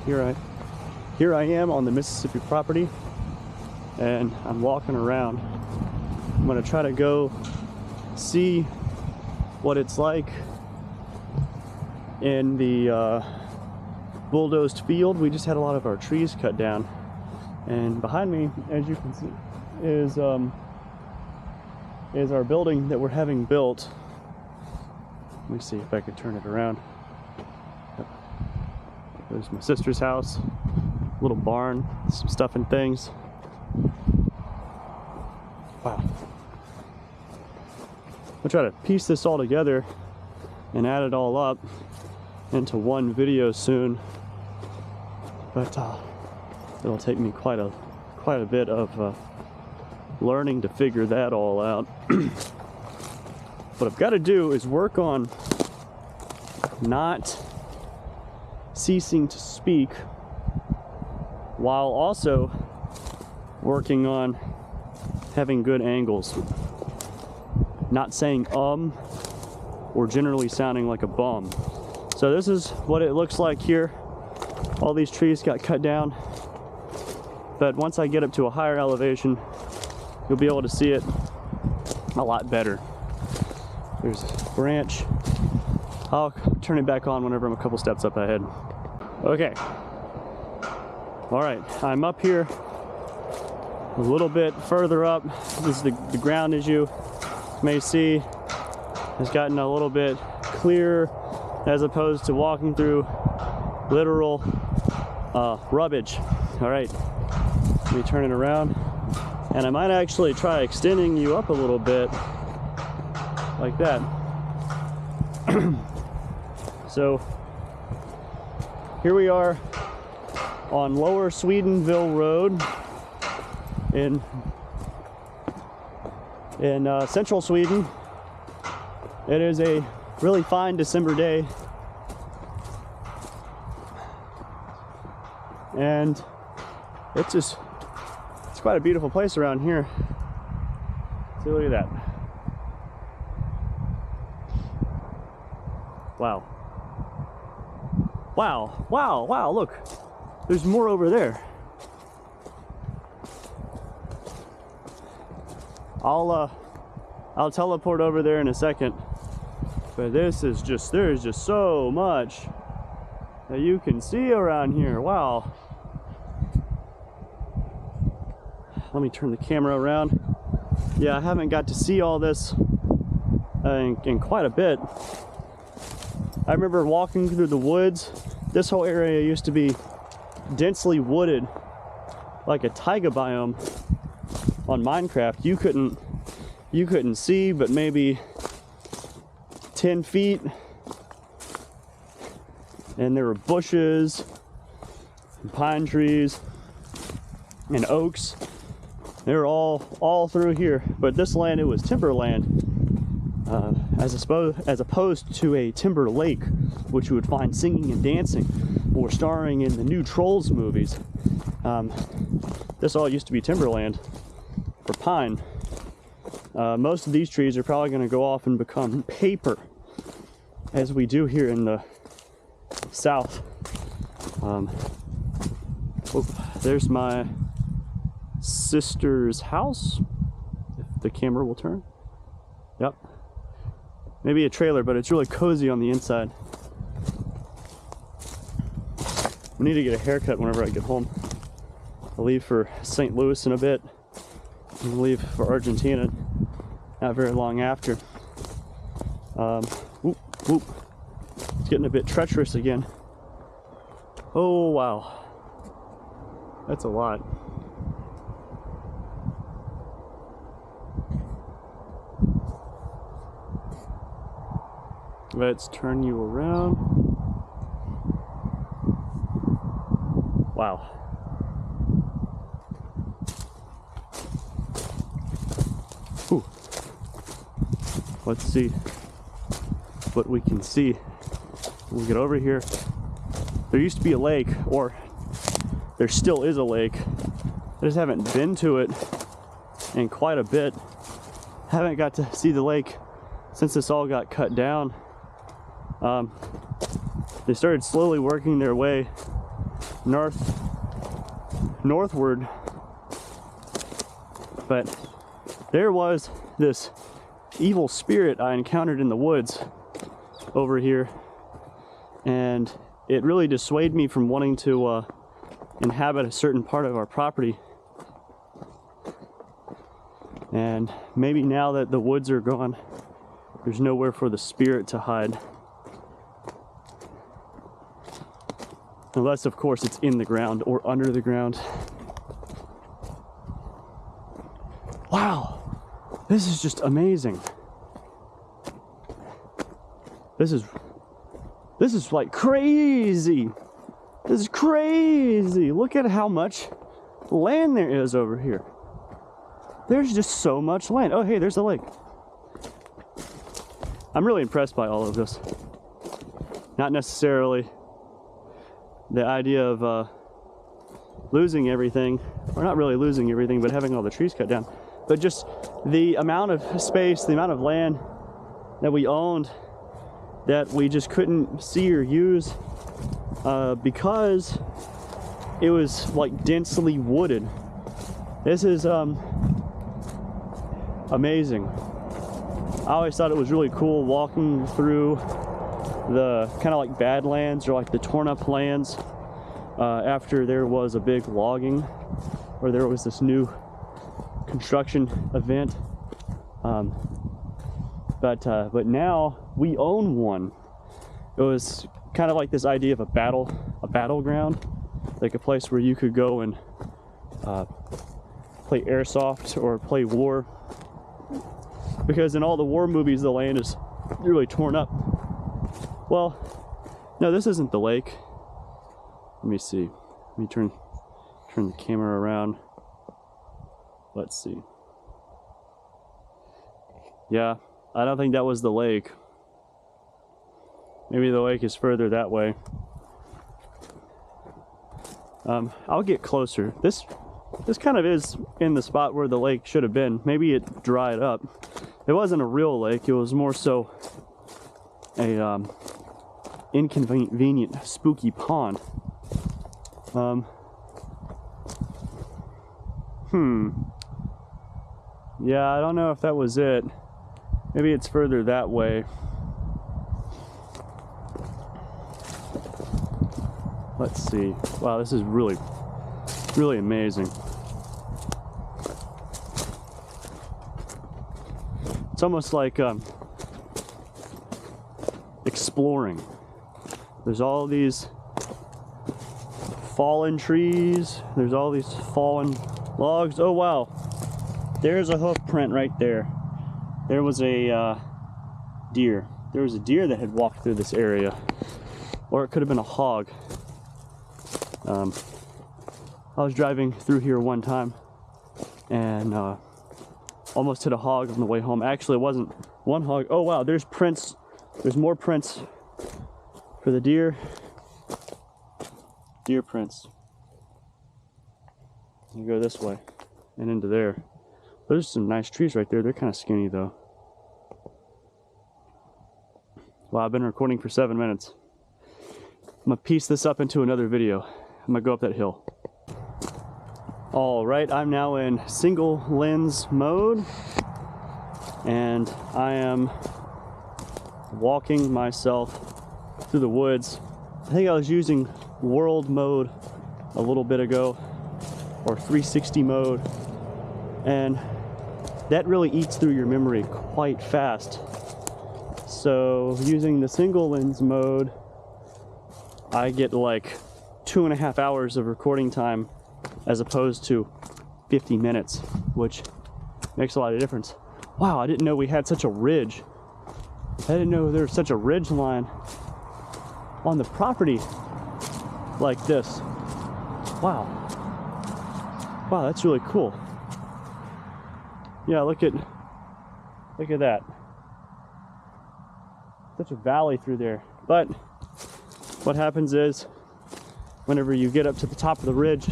Here I am on the Mississippi property, and I'm walking around. I'm gonna try to go see what it's like in the bulldozed field. We just had a lot of our trees cut down, and behind me, as you can see, is our building that we're having built. Let me see if I can turn it around. There's my sister's house, little barn, some stuff and things. Wow. I'll try to piece this all together and add it all up into one video soon, but it'll take me quite a bit of learning to figure that all out. What I've got to do is work on not ceasing to speak while also working on having good angles, not saying or generally sounding like a bum. So this is what it looks like here. All these trees got cut down, but once I get up to a higher elevation, you'll be able to see it a lot better. There's a branch. I'll turn it back on whenever I'm a couple steps up ahead. Okay. All right, I'm up here a little bit further up. This is the ground, as you may see, has gotten a little bit clearer as opposed to walking through literal rubbish. All right, let me turn it around, and I might actually try extending you up a little bit like that. So here we are on Lower Swedenville Road in central Sweden. It is a really fine December day, and it's quite a beautiful place around here. See, look at that. Wow. Wow, wow, wow, look. There's more over there. I'll teleport over there in a second. But there's just so much that you can see around here. Wow. Let me turn the camera around. Yeah, I haven't got to see all this in quite a bit. I remember walking through the woods. This whole area used to be densely wooded, like a taiga biome on Minecraft. You couldn't see but maybe 10 feet, and there were bushes and pine trees and oaks. They were all through here. But this land, it was timberland, as opposed to a timber lake, which you would find singing and dancing or starring in the new Trolls movies. This all used to be timberland for pine. Most of these trees are probably going to go off and become paper, as we do here in the south. There's my sister's house, if the camera will turn. Yep. Maybe a trailer, but it's really cozy on the inside. I need to get a haircut whenever I get home. I'll leave for St. Louis in a bit. I'll leave for Argentina not very long after. Whoop, whoop. It's getting a bit treacherous again. Oh, wow. That's a lot. Let's turn you around. Wow. Ooh. Let's see what we can see when we get over here. There used to be a lake, or there still is a lake. I just haven't been to it in quite a bit. Haven't got to see the lake since this all got cut down. They started slowly working their way northward, but there was this evil spirit I encountered in the woods over here, and it really dissuaded me from wanting to inhabit a certain part of our property. And maybe now that the woods are gone, there's nowhere for the spirit to hide. Unless, of course, it's in the ground or under the ground. Wow, this is just amazing. This is like crazy. This is crazy. Look at how much land there is over here. There's just so much land. Oh, hey, there's a lake. I'm really impressed by all of this. Not necessarily the idea of losing everything, or not really losing everything, but having all the trees cut down, but just the amount of space, the amount of land that we owned that we just couldn't see or use because it was like densely wooded. This is amazing. I always thought it was really cool walking through the kind of like badlands or like the torn up lands after there was a big logging or there was this new construction event. But now we own one. It was kind of like this idea of a battleground, like a place where you could go and play airsoft or play war. Because in all the war movies, the land is really torn up. Well, no, this isn't the lake. Let me see. Let me turn the camera around. Let's see. Yeah, I don't think that was the lake. Maybe the lake is further that way. I'll get closer. This kind of is in the spot where the lake should have been. Maybe it dried up. It wasn't a real lake. It was more so a inconvenient, spooky pond. Yeah, I don't know if that was it. Maybe it's further that way. Let's see. Wow, this is really, really amazing. It's almost like exploring. There's all these fallen trees. There's all these fallen logs. Oh wow, there's a hoof print right there. There was a deer. There was a deer that had walked through this area, or it could have been a hog. I was driving through here one time and almost hit a hog on the way home. Actually, it wasn't one hog. Oh wow, there's prints. There's more prints for the deer. Deer prints. You go this way and into there. There's some nice trees right there. They're kind of skinny though. Wow, I've been recording for 7 minutes. I'm gonna piece this up into another video. I'm gonna go up that hill. All right, I'm now in single lens mode, and I am walking myself through the woods. I think I was using world mode a little bit ago, or 360 mode, and that really eats through your memory quite fast. So using the single lens mode, I get like 2.5 hours of recording time as opposed to 50 minutes, which makes a lot of difference. Wow, I didn't know we had such a ridge. I didn't know there was such a ridge line on the property like this. Wow. Wow, that's really cool. Yeah, look at that. Such a valley through there. But what happens is, whenever you get up to the top of the ridge,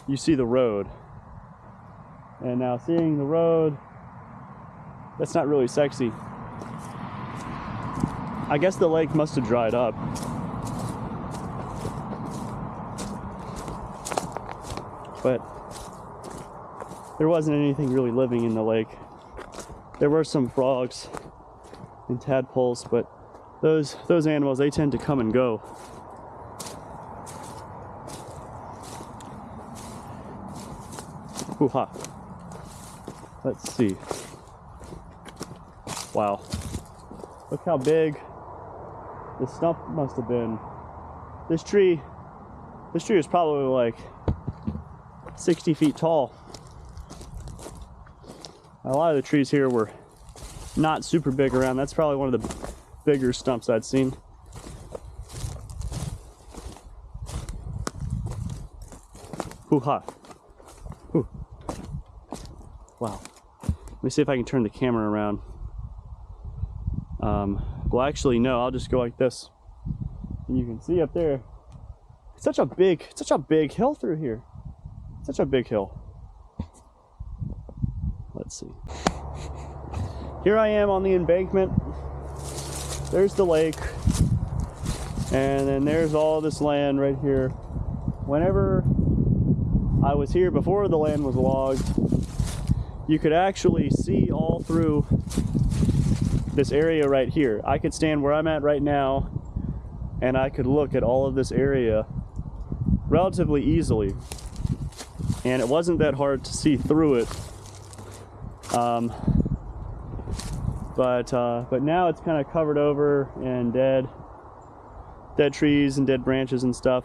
you see the road. And now seeing the road, that's not really sexy. I guess the lake must have dried up. but there wasn't anything really living in the lake. There were some frogs and tadpoles, but those animals, they tend to come and go. Hoo-ha. Let's see. Wow. Look how big the stump must have been. This tree is probably like 60 feet tall. A lot of the trees here were not super big around. That's probably one of the bigger stumps I'd seen. Hoo-ha. Ooh. Wow. Let me see if I can turn the camera around. Well, actually, no, I'll just go like this. And you can see up there, it's such a big hill through here. Such a big hill. Let's see. Here I am on the embankment. There's the lake. And then there's all this land right here. Whenever I was here before the land was logged, you could actually see all through this area right here. I could stand where I'm at right now and I could look at all of this area relatively easily. And it wasn't that hard to see through it. But now it's kind of covered over and dead trees and dead branches and stuff.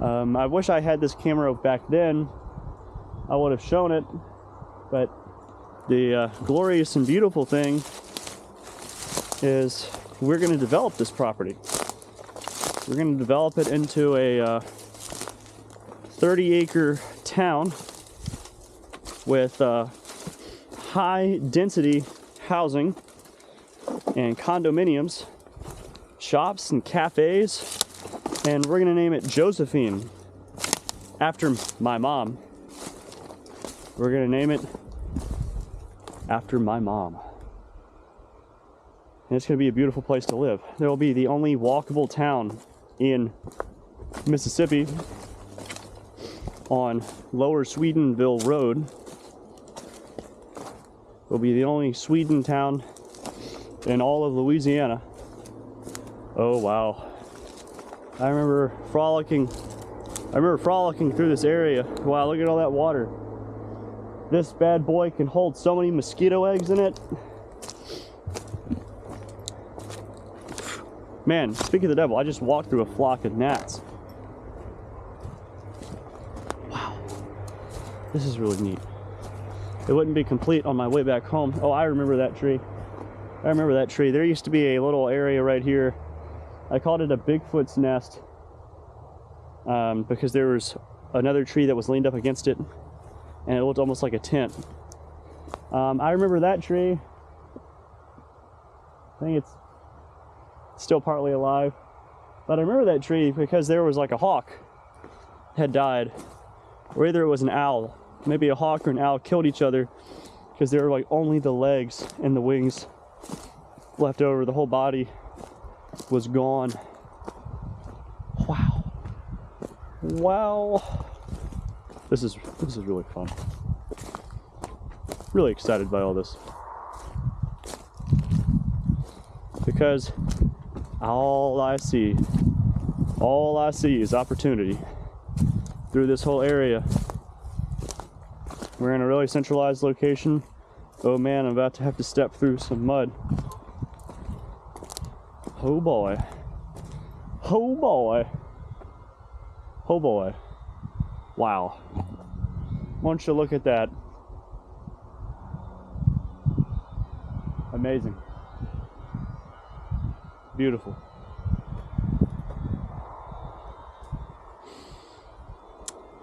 I wish I had this camera back then. I would have shown it, but the glorious and beautiful thing is we're going to develop this property. We're going to develop it into a 30-acre town with high density housing and condominiums, shops and cafes, and we're going to name it Josephine after my mom. We're going to name it after my mom. And it's going to be a beautiful place to live. There will be the only walkable town in Mississippi on Lower Swedenville Road. It'll be the only Sweden town in all of Louisiana. Oh wow. I remember frolicking through this area. Wow, look at all that water. This bad boy can hold so many mosquito eggs in it. Man, speaking of the devil, I just walked through a flock of gnats. Wow. This is really neat. It wouldn't be complete on my way back home. Oh, I remember that tree. I remember that tree. There used to be a little area right here. I called it a Bigfoot's nest because there was another tree that was leaned up against it and it looked almost like a tent. I remember that tree. I think it's still partly alive, but I remember that tree because there was like a hawk had died, or either it was an owl. Maybe a hawk or an owl killed each other because there were like only the legs and the wings left over. The whole body was gone. Wow. Wow. This is really fun. Really excited by all this. Because all I see is opportunity through this whole area. We're in a really centralized location. Oh man, I'm about to have to step through some mud. Oh boy. Oh boy. Oh boy. Wow. Why don't you look at that? Amazing. Beautiful.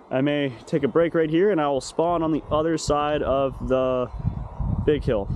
I may take a break right here and I will spawn on the other side of the big hill.